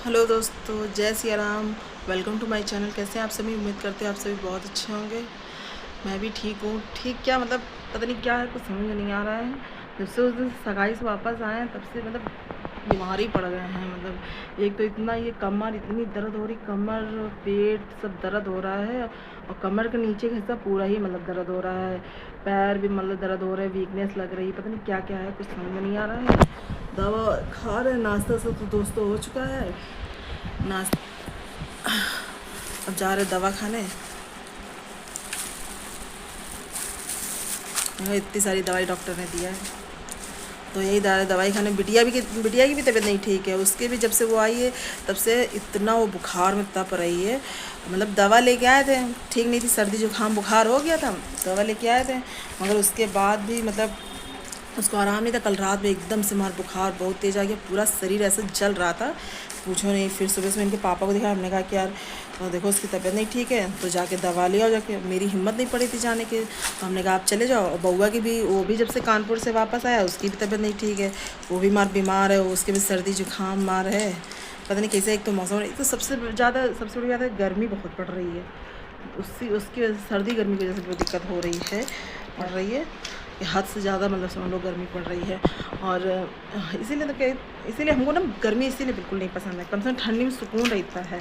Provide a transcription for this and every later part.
Hello दोस्तों, जय Siya Ram. Welcome to my channel. कैसे हैं आप सभी? उम्मीद करते हैं आप सभी बहुत अच्छे होंगे। मैं भी ठीक हूँ। ठीक क्या मतलब, पता नहीं क्या है, कुछ समझ में नहीं आ रहा है। जब से उस दिन सगाई से वापस आए हैं तब से मतलब बीमार ही पड़ गए हैं। मतलब एक तो इतना ये कमर इतनी दर्द हो रही, कमर पेट सब दर्द हो रहा है। और कमर के नीचे का हिस्सा पूरा ही मतलब दर्द हो रहा है। पैर भी मतलब दर्द हो रहे हैं, वीकनेस लग रही है, पता नहीं क्या क्या है, कुछ समझ में नहीं आ रहा है। दवा खा रहे, नाश्ता सब तो दोस्तों हो चुका है। नाश्ता अब जा रहे दवा खाने। इतनी सारी दवाई डॉक्टर ने दिया है तो यही दवाई खाने। बिटिया की भी तबीयत नहीं ठीक है। उसके भी जब से वो आई है तब से इतना वो बुखार में तप रही है। मतलब दवा लेके आए थे, ठीक नहीं थी, सर्दी जुकाम बुखार हो गया था, दवा लेके आए थे, मगर उसके बाद भी मतलब उसको आराम नहीं था। कल रात में एकदम से हमारा बुखार बहुत तेज़ आ गया, पूरा शरीर ऐसे जल रहा था, पूछो नहीं। फिर सुबह से इनके पापा को दिखाया, हमने कहा कि यार देखो उसकी तबीयत नहीं ठीक है तो जाके दवा ले आओ जाके। मेरी हिम्मत नहीं पड़ी थी जाने की, तो हमने कहा आप चले जाओ। और बउआ की भी, वो भी जब से कानपुर से वापस आया उसकी भी तबीयत नहीं ठीक है, वो भी बीमार है, उसके भी सर्दी जुकाम मार है, पता नहीं कैसे। एक तो मौसम, एक तो सबसे बड़ी बात है गर्मी बहुत पड़ रही है। उसकी वजह से, सर्दी गर्मी की वजह से बहुत दिक्कत हो रही है, पड़ रही है कि हद से ज़्यादा मतलब समझ लो गर्मी पड़ रही है। और इसीलिए हमको ना गर्मी इसीलिए बिल्कुल नहीं पसंद है। कम से कम ठंडी में सुकून रहता है,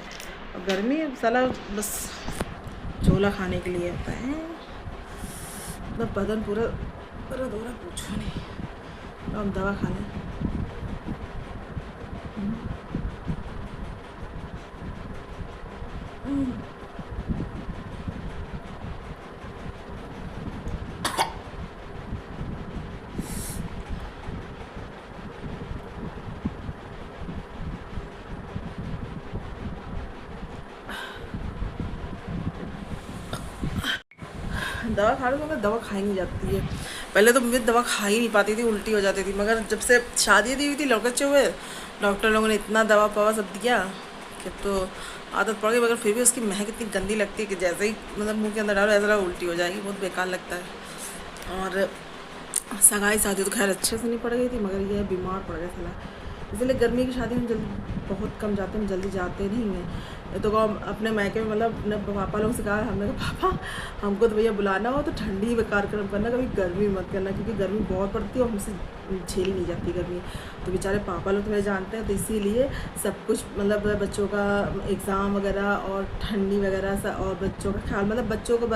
और गर्मी साला बस झोला खाने के लिए होता है। मतलब बदन पूरा दर्द हो रहा, पूछो नहीं। अब दवा खा लें। दवा खा लो, मगर दवा खाई नहीं जाती है। पहले तो मैं दवा खा ही नहीं पाती थी, उल्टी हो जाती थी, मगर जब से शादी दी हुई थी लड़के हुए, डॉक्टर लोगों ने इतना दवा पवा सब दिया कि तो आदत पड़ गई। मगर फिर भी उसकी महक इतनी गंदी लगती है कि जैसे ही मतलब मुंह के अंदर डालो ऐसा उल्टी हो जाएगी, बहुत बेकार लगता है। और सगाई शादी तो खैर अच्छे से नहीं पड़ गई थी, मगर यह बीमार पड़ गया था। इसलिए गर्मी की शादी में जल्दी बहुत कम जाते हैं, जल्दी जाते नहीं हैं। तो अपने मायके में मतलब अपने पापा लोगों से कहा, हमने कहा पापा हमको तो भैया बुलाना हो तो ठंडी में कार्यक्रम करना, कभी गर्मी मत करना, क्योंकि गर्मी बहुत पड़ती है और हमसे झेली नहीं जाती गर्मी। तो बेचारे पापा लोग तो मेरे जानते हैं, तो इसीलिए सब कुछ मतलब बच्चों का एग्ज़ाम वगैरह और ठंडी वगैरह और बच्चों का ख्याल, मतलब बच्चों को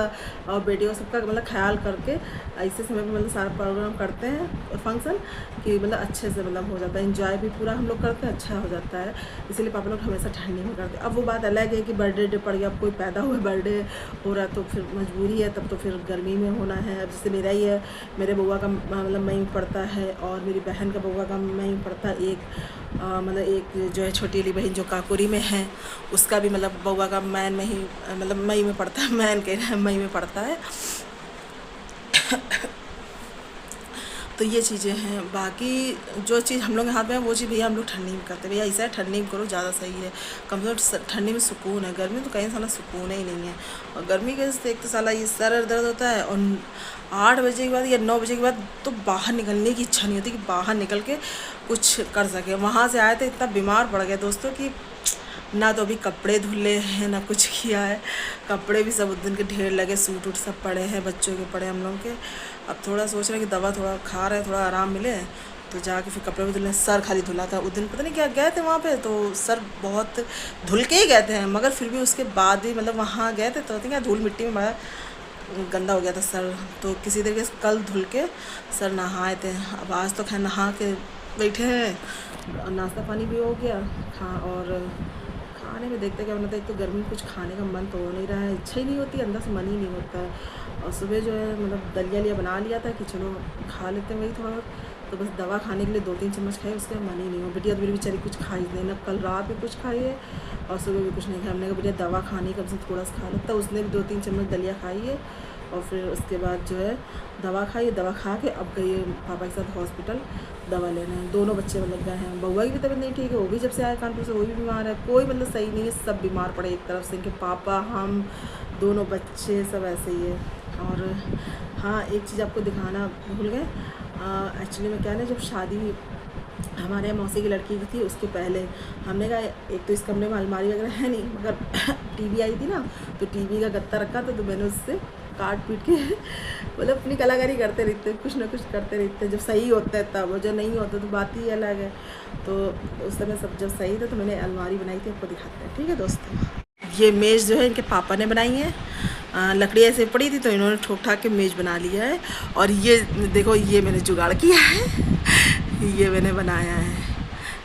और बेटियों सबका मतलब ख्याल करके ऐसे समय पर मतलब सारा प्रोग्राम करते हैं, फंक्शन, कि मतलब अच्छे से मतलब हो जाता है, इंजॉय भी पूरा हम लोग करते हैं, अच्छा हो जाता है। इसीलिए पापा लोग हमेशा ठंडी में करते हैं। अब वो बात अलग है कि बर्थडे पड़ गया, अब कोई पैदा हुआ बर्थडे हो रहा तो फिर मजबूरी है, तब तो फिर गर्मी में होना है। अब जैसे मेरा ही है, मेरे बउआ का मतलब मई में पड़ता है, और मेरी बहन का बउआ का मई में पड़ता है। मतलब एक जो है छोटी वाली बहन जो काकोरी में है, उसका भी मतलब बउआ का मैन में ही मतलब मई में पड़ता है, मैन कह रहे हैं, मई में पड़ता है। तो ये चीज़ें हैं। बाकी जो चीज़ हम लोग के हाथ में है वो चीज़ भैया हम लोग ठंडी में करते हैं। भैया ऐसा है, ठंडी में करो ज़्यादा सही है, कम से कम ठंडी में सुकून है। गर्मी तो कहीं साला सुकून ही नहीं है। और गर्मी के वजह से एक तो साला ये सर दर्द होता है, और 8 बजे के बाद या 9 बजे के बाद तो बाहर निकलने की इच्छा नहीं होती कि बाहर निकल के कुछ कर सके। वहाँ से आए थे इतना बीमार पड़ गया दोस्तों कि ना तो अभी कपड़े धुले हैं ना कुछ किया है। कपड़े भी सब उस दिन के ढेर लगे, सूट वूट सब पड़े हैं, बच्चों के पड़े हम लोगों के। अब थोड़ा सोच रहे हैं कि दवा थोड़ा खा रहे हैं, थोड़ा आराम मिले तो जाके फिर कपड़े भी धुले। सर खाली धुला था उस दिन, पता नहीं क्या गए थे वहाँ पे, तो सर बहुत धुल के ही गए थे, मगर फिर भी उसके बाद भी मतलब वहाँ गए थे तो क्या धूल मिट्टी में बड़ा गंदा हो गया था सर। तो किसी तरीके से कल धुल के सर नहाए थे। अब आज तो खैर नहा के बैठे हैं, नाश्ता पानी भी हो गया। और खाने में देखते क्या बनता है। एक तो गर्मी में कुछ खाने का मन तो हो नहीं रहा है, इच्छा ही नहीं होती, अंदर से मन ही नहीं होता है। और सुबह जो है मतलब दलिया लिया बना लिया था कि चलो खा लेते हैं वही थोड़ा, तो बस दवा खाने के लिए 2-3 चम्मच खाए, उसके मन ही नहीं हो। बिटिया तो मेरी बेचारी कुछ खाई नहीं ना, कल रात भी कुछ खाई है और सुबह भी कुछ नहीं खाया। हमने कहा बेटिया दवा खानी कम से थोड़ा सा खा लेता, उसने भी 2-3 चम्मच दलिया खाई है। और फिर उसके बाद जो है दवा खाई, दवा खा के अब गई पापा के साथ हॉस्पिटल दवा लेने। दोनों बच्चे मतलब गए हैं। बउआ की भी तबीयत नहीं ठीक है, वो भी जब से आए कानपुर से वो भी बीमार है। कोई मतलब सही नहीं है, सब बीमार पड़े एक तरफ से, इनके पापा, हम, दोनों बच्चे सब ऐसे ही है। और हाँ, एक चीज़ आपको दिखाना भूल गए, एक्चुअली में क्या है ना, जब शादी हमारे यहाँ मौसी की लड़की की थी, उसके पहले हमने कहा एक तो इस कमरे में अलमारी वगैरह है नहीं, मगर टीवी आई थी ना, तो टीवी का गत्ता रखा था, तो मैंने उससे काट पीट के मतलब अपनी कलाकारी करते रहते, कुछ ना कुछ करते रहते, जब सही होता है तब, जब नहीं होता तो बात ही अलग है। तो उस समय सब जब सही था तो मैंने अलमारी बनाई थी, आपको दिखाते हैं। ठीक है दोस्तों, ये मेज़ जो है इनके पापा ने बनाई है, लकड़ी ऐसे पड़ी थी तो इन्होंने ठोक ठाक के मेज़ बना लिया है। और ये देखो, ये मैंने जुगाड़ किया है ये मैंने बनाया है,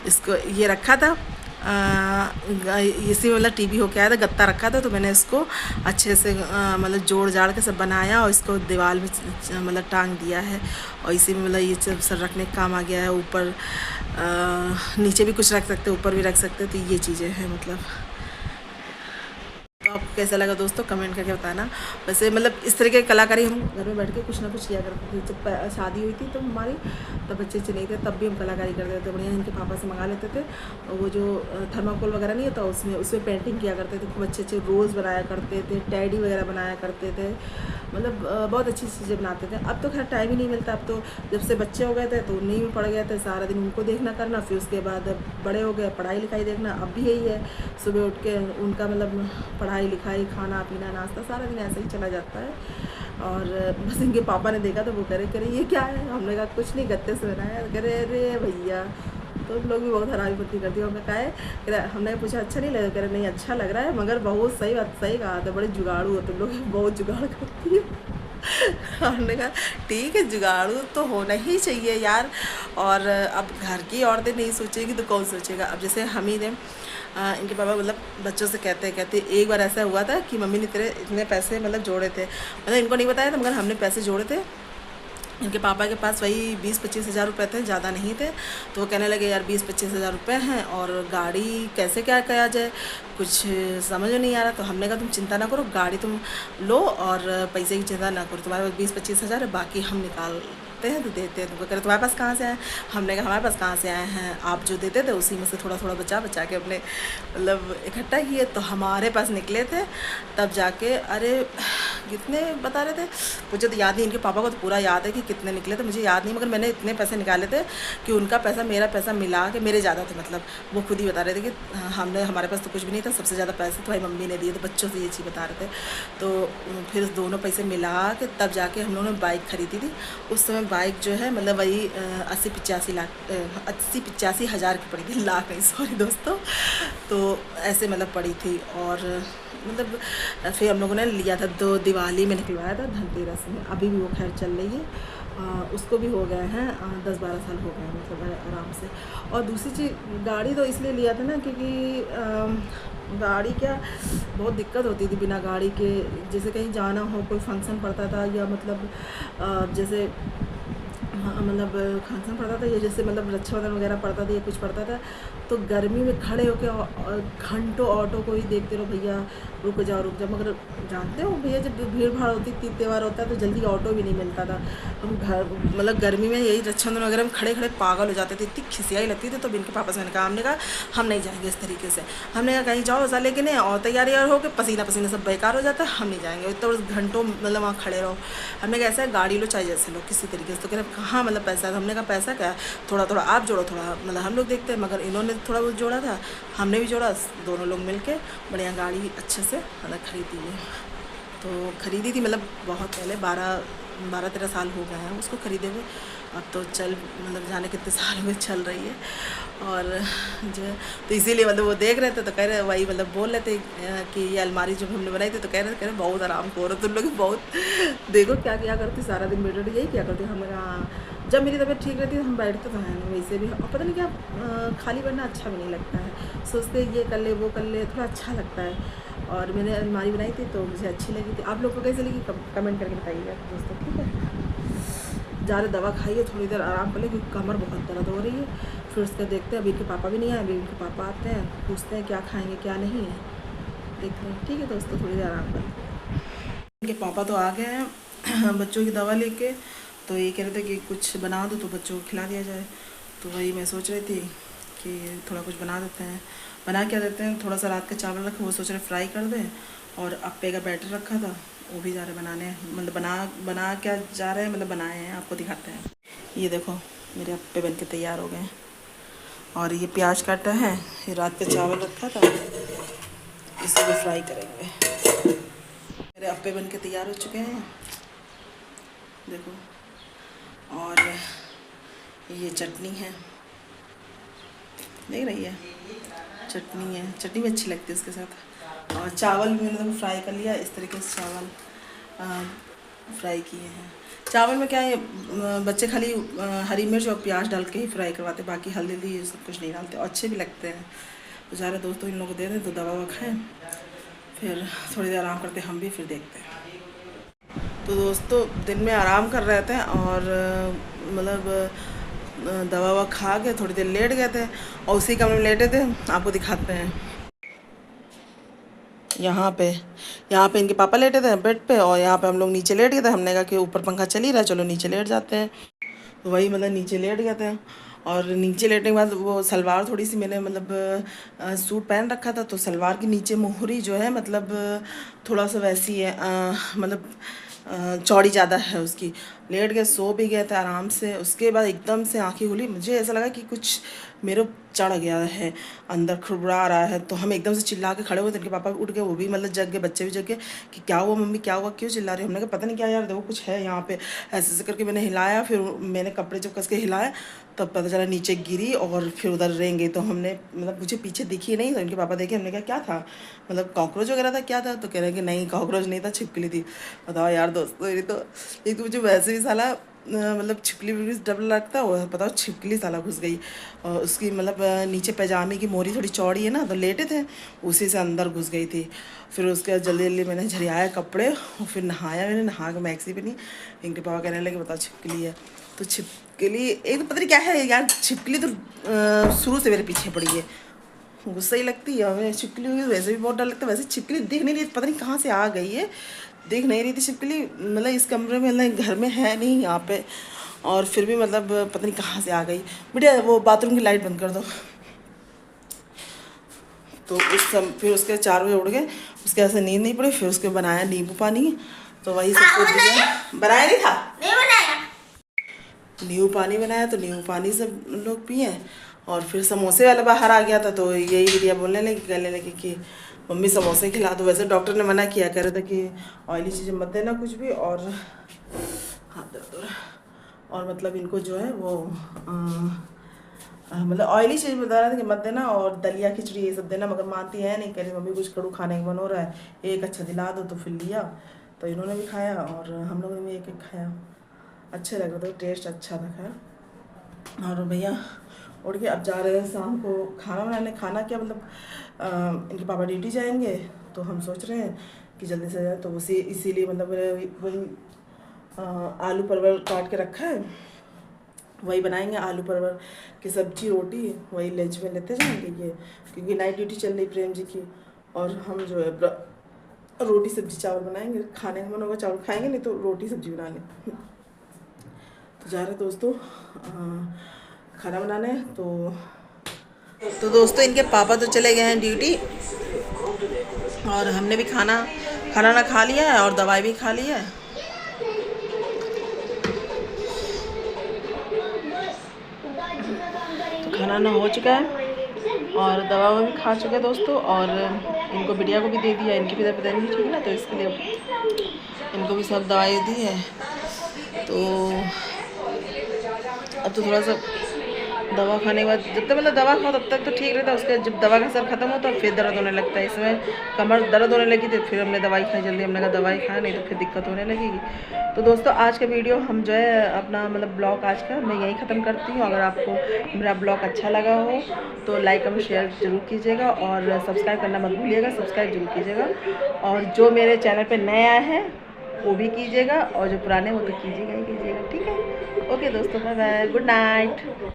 इसको ये रखा था इसी मतलब टीवी होके आया था, गत्ता रखा था, तो मैंने इसको अच्छे से मतलब जोड़ जाड़ के सब बनाया और इसको दीवार में मतलब टांग दिया है। और इसी में मतलब ये सब रखने का काम आ गया है। ऊपर नीचे भी कुछ रख सकते, ऊपर भी रख सकते, तो ये चीज़ें हैं मतलब। तो आपको कैसा लगा दोस्तों, कमेंट करके बताना। वैसे मतलब इस तरह की कलाकारी हम घर में बैठ के कुछ ना कुछ किया करते थे। जब शादी हुई थी तो हमारी, तब बच्चे अच्छे नहीं थे, तब भी हम कलाकारी करते थे बढ़िया। इनके पापा से मंगा लेते थे, और वो जो थर्माकोल वगैरह नहीं होता उसमें पेंटिंग किया करते थे, खूब अच्छे अच्छे रोज़ बनाया करते थे, टैडी वगैरह बनाया करते थे, मतलब बहुत अच्छी चीज़ें बनाते थे। अब तो खैर टाइम ही नहीं मिलता, अब तो जब से बच्चे हो गए थे तो उन्हीं में पड़ गए थे, सारा दिन उनको देखना करना, फिर उसके बाद बड़े हो गए, पढ़ाई लिखाई देखना। अब भी यही है, सुबह उठ के उनका मतलब पढ़ाई लिखाई, खाना पीना, नाश्ता, सारा दिन ऐसे ही चला जाता है। और बस इनके पापा ने देखा तो वो करे ये क्या है, हमने कहा कुछ नहीं, गत्ते से बनाया। करे अरे भैया, तो लोग भी बहुत हरामी पत्ती करती है। हमने कहा है, हमने पूछा अच्छा नहीं लगा, कह रहे नहीं अच्छा लग रहा है, मगर बहुत सही बात, सही कहा था, बड़े जुगाड़ू हो तुम लोग, बहुत जुगाड़ करती है हमने कहा ठीक है, जुगाड़ू तो होना ही चाहिए यार। और अब घर की औरतें नहीं सोचेगी तो कौन सोचेगा। अब जैसे हम ही ने इनके पापा मतलब बच्चों से कहते एक बार ऐसा हुआ था कि मम्मी ने तेरे इतने पैसे मतलब जोड़े थे, मतलब इनको नहीं बताया था, मगर हमने पैसे जोड़े थे। इनके पापा के पास वही 20-25 हज़ार रुपये थे, ज़्यादा नहीं थे। तो वो कहने लगे यार 20-25 हज़ार रुपये हैं और गाड़ी कैसे क्या किया जाए, कुछ समझ में नहीं आ रहा। तो हमने कहा तुम चिंता ना करो, गाड़ी तुम लो और पैसे की चिंता ना करो, तुम्हारे पास 20-25 हज़ार है, बाकी हम निकालते हैं तो देते हैं। तुमको कह रहे तुम्हारे पास कहाँ से आए? हमने कहा हमारे पास कहाँ से आए हैं, आप जो देते थे उसी में से थोड़ा थोड़ा बचा के अपने मतलब इकट्ठा किए, तो हमारे पास निकले थे। तब जाके अरे कितने बता रहे थे, मुझे तो याद नहीं, इनके पापा को तो पूरा याद है कि कितने निकले थे, मुझे याद नहीं, मगर मैंने इतने पैसे निकाले थे कि उनका पैसा मेरा पैसा मिला के मेरे ज़्यादा थे। मतलब वो खुद ही बता रहे थे कि हमारे पास तो कुछ भी नहीं था, सबसे ज़्यादा पैसे तो भाई मम्मी ने दिए, तो बच्चों से ये चीज़ बता रहे थे। तो फिर दोनों पैसे मिला के तब जाके हम लोगों ने बाइक खरीदी थी। उस समय बाइक जो है मतलब वही 80-85 हज़ार की पड़ी थी, लाख नहीं, सॉरी दोस्तों। तो ऐसे मतलब पड़ी थी। और मतलब फिर हम लोगों ने लिया था, 2 दिवाली में निकलवाया था, धनतेरस में, अभी भी वो खैर चल रही है। उसको भी हो गए हैं 10-12 साल हो गए हैं मतलब आराम से। और दूसरी चीज़, गाड़ी तो इसलिए लिया था ना क्योंकि गाड़ी क्या बहुत दिक्कत होती थी बिना गाड़ी के, जैसे कहीं जाना हो, कोई फंक्शन पड़ता था, या मतलब जैसे मतलब फंक्शन पड़ता था, या जैसे मतलब रक्षाबंधन वगैरह पड़ता था या कुछ पड़ता था, तो गर्मी में खड़े होकर घंटों ऑटो को ही देखते रहो, भैया रुक जाओ। मगर जानते हो भैया, जब भीड़ भाड़ होती थी, त्यौहार होता है, तो जल्दी ऑटो भी नहीं मिलता था। हम घर मतलब गर्मी में यही रक्षाबंधन वगैरह में खड़े खड़े पागल हो जाते थे, इतनी खिसियाई लगती थी। तो इनके पापा से हमने कहा हम नहीं जाएंगे इस तरीके से। हमने कहा कहीं जाओ ऐसा लेके नहीं, और तैयारी हो के पसीना पसीना सब बेकार हो जाता है, हम नहीं जाएंगे, तो घंटों मतलब वहाँ खड़े रहो। हमने कहा ऐसा है, गाड़ी लो चाहे जैसे लो किसी तरीके से। तो कह रहे कहाँ मतलब पैसा है? हमने कहा पैसा क्या, थोड़ा थोड़ा आप जोड़ो, थोड़ा मतलब हम लोग देखते हैं। मगर इन्होंने थोड़ा बहुत जोड़ा था, हमने भी जोड़ा, दोनों लोग मिलके बढ़िया गाड़ी अच्छे से मतलब खरीदी है। तो खरीदी थी मतलब बहुत पहले, 12-13 साल हो गए हैं उसको खरीदे हुए। अब तो मतलब जाने कितने साल में चल रही है। और जो तो इसीलिए मतलब वो देख रहे थे, तो कह रहे वही मतलब बोल रहे थे कि ये अलमारी जब हमने बनाई थी, तो कह रहे बहुत आराम करो तुम लोग, बहुत देखो क्या क्या करती, सारा दिन बैठे यही क्या करती। हमने कहा जब मेरी तबीयत ठीक रहती है हम बैठते तो हैं नहीं, वैसे भी और पता नहीं क्या खाली बैठना अच्छा भी नहीं लगता है, सोचते ये कर ले वो कर ले, थोड़ा अच्छा लगता है। और मैंने अलमारी बनाई थी तो मुझे अच्छी लगी थी। आप लोग को कैसे लगी कमेंट करके बताइएगा दोस्तों, ठीक है। ज़्यादा दवा खाइए, थोड़ी देर आराम कर ले, क्योंकि कमर बहुत दर्द हो रही है। फिर उसका देखते हैं, अभी इनके पापा भी नहीं आए, अभी इनके पापा आते हैं, पूछते हैं क्या खाएँगे क्या नहीं, देखते हैं। ठीक है दोस्तों, थोड़ी देर आराम कर। इनके पापा तो आ गए हैं बच्चों की दवा लेके, तो ये कह रहे थे कि कुछ बना दो तो बच्चों को खिला दिया जाए। तो वही मैं सोच रही थी कि थोड़ा कुछ बना देते हैं। बना क्या देते हैं, थोड़ा सा रात का चावल रखा, वो सोच रहे फ्राई कर दें। और अप्पे का बैटर रखा था, वो भी जा रहे बनाने, मतलब बना क्या जा रहे हैं, मतलब बनाए हैं, आपको दिखाते हैं। ये देखो मेरे अप्पे बन के तैयार हो गए हैं, और ये प्याज काटा है, ये रात का चावल रखा था, इसे भी फ्राई करेंगे। मेरे अप्पे बन के तैयार हो चुके हैं, देखो। और ये चटनी है, देख रही है, चटनी है, चटनी भी अच्छी लगती है इसके साथ। और चावल भी मैंने देखो फ्राई कर लिया, इस तरीके से चावल फ्राई किए हैं। चावल में क्या है, बच्चे खाली हरी मिर्च और प्याज डाल के ही फ्राई करवाते, बाकी हल्दी ये सब कुछ नहीं डालते, और अच्छे भी लगते हैं। तो ज़्यादा दोस्तों इन लोगों को दे दें तो दवा ववा खाएँ, फिर थोड़ी देर आराम करते हम भी, फिर देखते हैं। तो दोस्तों दिन में आराम कर रहे थे और मतलब दवा ववा खा के थोड़ी देर लेट गए थे, और उसी कमरे में लेटे थे, आपको दिखाते हैं। यहाँ पे इनके पापा लेटे थे बेड पे, और यहाँ पे हम लोग नीचे लेट गए थे। हमने कहा कि ऊपर पंखा चल ही रहा है, चलो नीचे लेट जाते हैं। तो वही मतलब नीचे लेट गए थे, और नीचे लेटने के बाद वो सलवार थोड़ी सी मैंने मतलब सूट पहन रखा था, तो सलवार के नीचे मोहरी जो है मतलब थोड़ा सा वैसी है, मतलब चौड़ी ज़्यादा है उसकी। लेट गए, सो भी गए थे आराम से। उसके बाद एकदम से आंखें खुली, मुझे ऐसा लगा कि कुछ मेरे चढ़ गया है, अंदर खुरबुरा रहा है। तो हम एकदम से चिल्ला के खड़े हुए थे, इनके पापा उठ गए, वो भी मतलब जग गए, बच्चे भी जग गए कि क्या हुआ मम्मी, क्या हुआ, क्यों चिल्ला रही हो। हमने कहा पता नहीं क्या यार, देखो कुछ है यहाँ पे। ऐसे ऐसे करके मैंने हिलाया, फिर मैंने कपड़े जब कस के हिलाया तब पता चला नीचे गिरी, और फिर उधर रहेंगे। तो हमने मतलब मुझे पीछे दिखी नहीं, तो इनके पापा देखे। हमने कहा क्या था, मतलब कॉकरोच वगैरह था क्या था, तो कह रहे हैं कि नहीं कॉकरोच नहीं था, छिपकली थी। बताओ यार दोस्तों, ये तो एक तो मुझे वैसे भी साला मतलब छिपकली भी डर लगता है, बताओ छिपकली साला घुस गई। और उसकी मतलब नीचे पैजामे की मोरी थोड़ी चौड़ी है ना, तो लेटे थे, उसी से अंदर घुस गई थी। फिर उसके बाद जल्दी जल्दी मैंने झरियाया कपड़े, और फिर नहाया। मैंने नहा के मैक्सी पहनी। इनके पापा कहने लगे बताओ छिपकली है। तो छिपकली एक तो पता नहीं क्या है यार, छिपकली तो शुरू से मेरे पीछे पड़ी है, गुस्सा ही लगती है हमें। छिपकली हुई वैसे भी बहुत डर लगता है, वैसे छिपकली दिख नहीं रही, पता नहीं कहाँ से आ गई है, दिख नहीं रही थी छिपकली। मतलब इस कमरे में, मतलब घर में है नहीं यहाँ पे, और फिर भी मतलब पता नहीं कहाँ से आ गई। बेटा वो बाथरूम की लाइट बंद कर दो। तो फिर उसके 4 बजे उठ गए, उसके ऐसे नींद नहीं पड़ी। फिर उसके बनाया नींबू पानी, तो वही सबको दिया। बनाया नहीं था, नहीं बनाया, नींबू पानी बनाया, तो नींबू पानी सब लोग पिए। और फिर समोसे वाला बाहर आ गया था, तो यही दीदिया बोलने लगी, कहने लगी कि मम्मी समोसे खिला दो। वैसे डॉक्टर ने मना किया, कह रहे थे कि ऑयली चीज़ें मत देना कुछ भी, और हाथ दर्द हो रहा है। और मतलब इनको जो है वो मतलब ऑयली चीज़ बता रहे थे कि मत देना, और दलिया खिचड़ी ये सब देना, मगर मानती है नहीं, कह रही मम्मी कुछ कड़ू खाने का मन हो रहा है, एक अच्छा दिला दो। तो फिर लिया, तो इन्होंने भी खाया और हम लोगों ने भी एक एक खाया। अच्छे लग रहे थे, टेस्ट अच्छा था खैर। और भैया उठ के अब जा रहे हैं शाम को खाना बनाने। खाना क्या मतलब इनके पापा ड्यूटी जाएंगे, तो हम सोच रहे हैं कि जल्दी से जाए। तो उसी इसीलिए मतलब मैंने वही आलू परवल काट के रखा है, वही बनाएंगे। आलू परवल की सब्जी रोटी, वही लंच में लेते जाएंगे ये, क्योंकि नाइट ड्यूटी चल रही प्रेम जी की। और हम जो है रोटी सब्जी चावल बनाएंगे, खाने का मन होगा चावल खाएंगे, नहीं तो रोटी सब्जी बना लें। तो जा रहे दोस्तों खाना बनाने। तो दोस्तों इनके पापा तो चले गए हैं ड्यूटी, और हमने भी खाना ना खा लिया है, और दवाई भी खा ली है। तो खाना ना हो चुका है, और दवा भी खा चुके हैं दोस्तों। और इनको बिटिया को भी दे दिया, इनकी भी तबीयत नहीं ठीक है ना, तो इसके लिए इनको भी सब दवाई दी है। तो अब तो थोड़ा सा दवा खाने के बाद, जब तक मतलब दवा खाओ तब तक तो ठीक रहता है, उसके जब दवा का असर खत्म होता है फिर दर्द होने लगता है। इसमें कमर दर्द होने लगी, तो फिर हमने दवाई खाई जल्दी। हमने कहा दवाई खाए, नहीं तो फिर दिक्कत होने लगेगी। तो दोस्तों आज का वीडियो हम जो है अपना मतलब ब्लॉग आज का मैं यहीं ख़त्म करती हूँ। अगर आपको मेरा ब्लॉग अच्छा लगा हो तो लाइक कमेंट शेयर जरूर कीजिएगा, और सब्सक्राइब करना मत भूलिएगा, सब्सक्राइब जरूर कीजिएगा। और जो मेरे चैनल पर नया है वो भी कीजिएगा, और जो पुराने वो तो कीजिएगा ही कीजिएगा, ठीक है। ओके दोस्तों, बाय बाय, गुड नाइट।